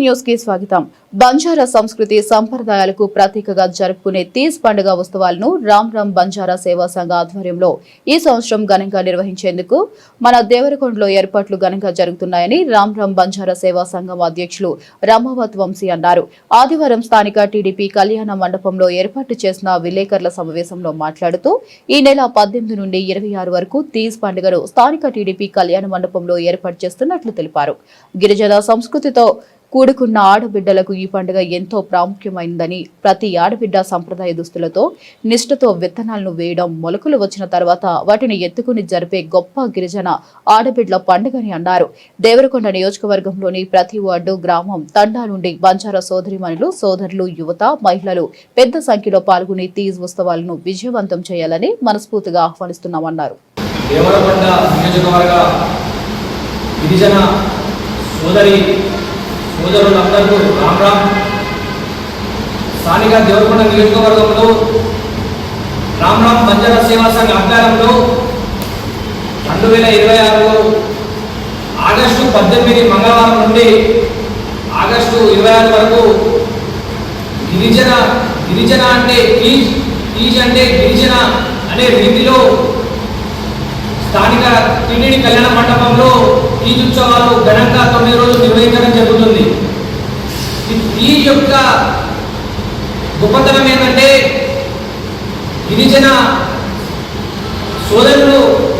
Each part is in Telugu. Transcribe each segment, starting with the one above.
న్యూస్ కి స్వాగతం. బంజారా సంస్కృతి సంప్రదాయాలకు ప్రతీకగా జరుపుకునే తీజ్ పండుగ ఉత్సవాలను రామ్ రామ్ బంజారా సేవా సంఘ ఆధ్వర్యంలో ఈ సంవత్సరం ఘనంగా నిర్వహించేందుకు మన దేవరకొండలో ఏర్పాట్లు ఘనంగా జరుగుతున్నాయని రామ్ రామ్ బంజారా సేవా సంఘం అధ్యక్షులు రమావత్ వంశీ అన్నారు. ఆదివారం స్థానిక టీడీపీ కళ్యాణ మండపంలో ఏర్పాటు చేసిన విలేకరుల సమావేశంలో మాట్లాడుతూ ఈ నెల 18 నుండి 26 వరకు తీజ్ పండుగను స్థానిక టీడీపీ కళ్యాణ మండపంలో ఏర్పాటు చేస్తున్నట్లు తెలిపారు. గిరిజన సంస్కృతితో కూడుకున్న ఆడబిడ్డలకు ఈ పండుగ ఎంతో ప్రాముఖ్యమైందని, ప్రతి ఆడబిడ్డ సంప్రదాయ దుస్తులతో నిష్ఠతో విత్తనాలను వేయడం, మొలకలు వచ్చిన తర్వాత వాటిని ఎత్తుకుని జరిపే గొప్ప గిరిజన ఆడబిడ్డల పండుగని అన్నారు. దేవరకొండ నియోజకవర్గంలోని ప్రతి వార్డు, గ్రామం, తండా నుండి బంజారా సోదరిమణులు, సోదరులు, యువత, మహిళలు పెద్ద సంఖ్యలో పాల్గొని తీజ్ ఉత్సవాలను విజయవంతం చేయాలని మనస్ఫూర్తిగా ఆహ్వానిస్తున్నామన్నారు. సోదరులందరూ రామ్ రామ్. స్థానిక దేవరకొండ నియోజకవర్గంలో రామ్ రామ్ బంజారా సేవా సంఘ ఆధ్వర్యంలో 2026లో ఆగస్టు 18 మంగళవారం నుండి ఆగస్టు 26 వరకు గిరిజన అంటే తీజ్ అంటే గిరిజన అనే రీతిలో స్థానిక టీటీడీ కళ్యాణ మండపంలో తీజ్ ఉత్సవాలు ఘనంగా 9 రోజులు నిర్వహించడం జరుగుతుంది. ఈ తీజ్ యొక్క గొప్పతనం ఏంటంటే గిరిజన సోదరులు,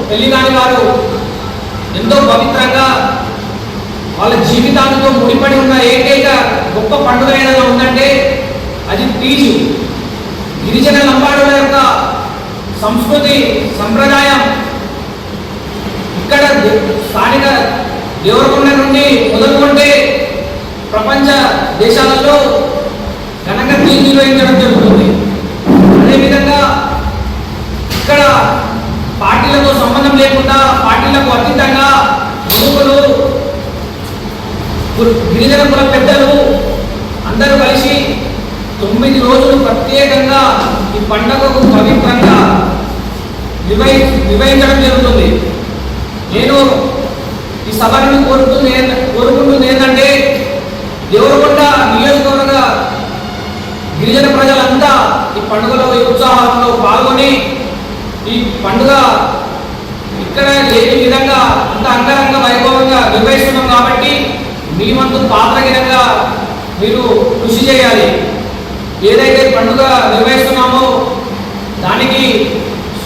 పెళ్లి కాని వారు ఎంతో పవిత్రంగా వాళ్ళ జీవితాలతో ముడిపడి ఉన్న ఏకైక గొప్ప పండుగ ఏదైనా ఉందంటే అది తీజ్. గిరిజన లంబాడుల యొక్క సంస్కృతి సంప్రదాయం ఇక్కడ స్థానిక దేవరకొండ నుండి మొదలుకుంటే ప్రపంచ దేశాలలో ఘనంగా తీజ్ నిర్వహించడం జరుగుతుంది. అదేవిధంగా ఇక్కడ పార్టీలతో సంబంధం లేకుండా, పార్టీలకు అతీతంగా యువకులు, గిరిజన కుల పెద్దలు అందరూ కలిసి 9 రోజులు ప్రత్యేకంగా ఈ పండుగకు పవిత్రంగా నిర్వహించడం జరుగుతుంది. నేను ఈ సభను కోరుకుంటుంది ఏంటంటే దేవరకొండ నియోజకవర్గ గిరిజన ప్రజలంతా ఈ పండుగలో, ఈ ఉత్సాహంలో పాల్గొని ఈ పండుగ ఇక్కడ లేని విధంగా అంత అంగరంగ వైభవంగా నిర్వహిస్తున్నాం కాబట్టి మీ వంతు పాత్రగిరంగా మీరు కృషి చేయాలి. ఏదైతే పండుగ నిర్వహిస్తున్నామో దానికి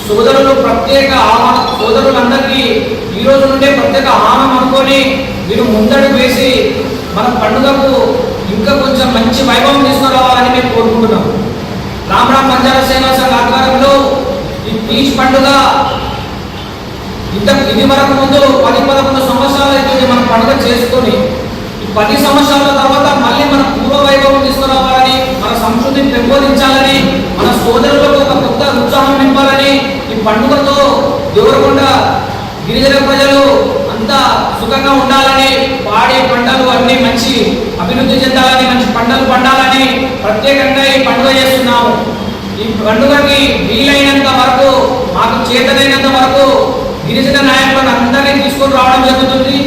సోదరులు ప్రత్యేక ఆహ్వానం, సోదరులందరికీ ఈ రోజు నుండే ప్రత్యేక ఆహ్వానం అనుకొని మీరు ముందడుగు వేసి మన పండుగకు ఇంకా కొంచెం మంచి వైభవం తీసుకురావాలని మేము కోరుకుంటున్నాం. రామ్ రామ్ బంజారా సేవా సంఘ ఆధ్వర్యంలో ఈ తీజ్ పండుగ ఇది వరకు ముందు 10-11 సంవత్సరాలు అయితే మనం పండుగ చేసుకొని ఈ 10 సంవత్సరాల తర్వాత మళ్ళీ మన పూర్వ వైభవం తీసుకురావాలని, మన సంస్కృతిని పెంపొందించాలని, మన సోదరులకు ఒక కొత్త ఉత్సాహం నింపాలని, ఈ పండుగతో దేవరకొండ గిరిజన ప్రజలు అంతా సుఖంగా ఉండాలని, పాడే పంటలు అన్ని మంచి అభివృద్ధి చెందాలని, మంచి పంటలు పండాలని ప్రత్యేకంగా ఈ పండుగ చేస్తున్నాము. ఈ పండుగకి వీలైనంత వరకు, మాకు చేతనైనంత వరకు గిరిజన నాయకులను అందరినీ తీసుకొని రావడం జరుగుతుంది.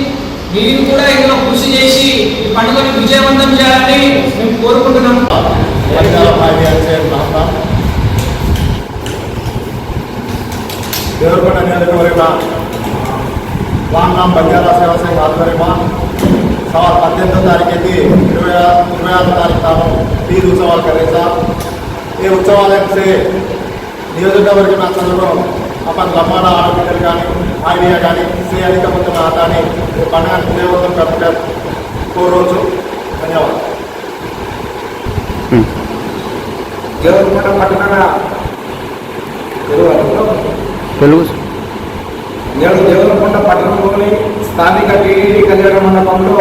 మీరు కూడా ఇందులో కృషి చేసి ఈ పండుగను విజయవంతం చేయాలని మేము కోరుకుంటున్నాము. దేవరకొండ నియోజకవర్గ రామ్ రామ్ బంజారా సేవా సంఘ ఆధ్వర్యంలో 18వ తారీఖు 26 तारीख तीज उत्सव करायचा. ये उत्सवाचे नियोजकावर्ग अपन लम्बाडा आडबिड्डలు కానీ ఆయిలియా కానీ సేయాలిక మొత్తం ఆటాని పండుగ విజయవంతం కట్టుట కోరొచ్చు. ధన్యవాదాలు. దేవరకొండ పట్టణ దేవరకొండ పట్టణంలోని స్థానిక టీటీడీ కళ్యాణ మండపంలో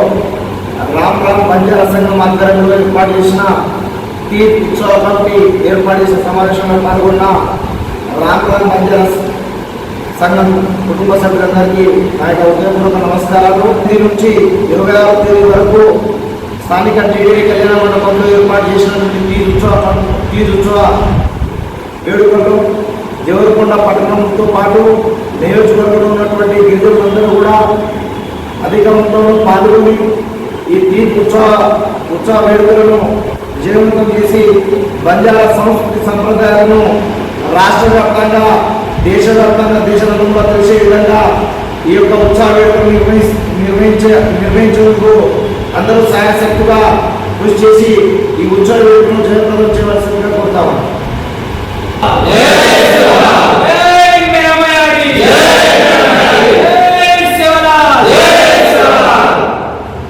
రామ్ రామ్ బంజారా సంఘం ఆధ్వర్యంలో ఏర్పాటు చేసిన తీజ్ ఉత్సవానికి ఏర్పాటు చేసిన సమావేశంలో పాల్గొన్న రామ్ రామ్ బంజారా సంఘం కుటుంబ సభ్యులందరికీ నా యొక్క ఉదయపూర్వక నమస్కారాలు. 10 నుంచి 26వ తేదీ వరకు స్థానిక టీటీడీ కళ్యాణ మండపంలో ఏర్పాటు చేసినటువంటి తీజ్ ఉత్సవ వేడుకలు దేవరకొండ పట్టణంతో పాటు నియోజకవర్గంలో ఉన్నటువంటి గిరిజనులందరూ కూడా అధిక మొత్తంలో పాల్గొని ఈ తీజ్ ఉత్సవ వేడుకలను విజయవంతం చేసి బంజారా సంస్కృతి సంప్రదాయాలను రాష్ట్ర వ్యాప్తంగా దేశవ్యాప్తంగా దేశ నలుమూలలా తెలిసే విధంగా ఈ యొక్క ఉత్సవ వేడుకలు నిర్వహించేందుకు అందరూ సాయశక్తిగా కృషి చేసి ఈ ఉత్సవ వేడుకలను జయప్రదం